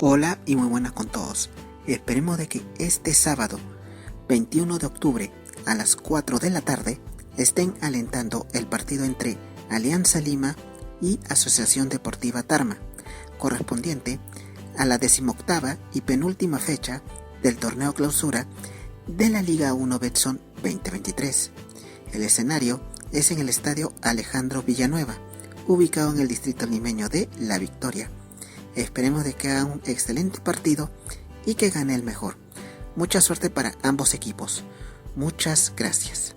Hola y muy buenas con todos. Esperemos de que este sábado 21 de octubre a las 4 de la tarde estén alentando el partido entre Alianza Lima y Asociación Deportiva Tarma, correspondiente a la 18ª y penúltima fecha del torneo clausura de la Liga 1 Betson 2023. El escenario es en el estadio Alejandro Villanueva, ubicado en el distrito limeño de La Victoria. Esperemos de que hagan un excelente partido y que gane el mejor. Mucha suerte para ambos equipos. Muchas gracias.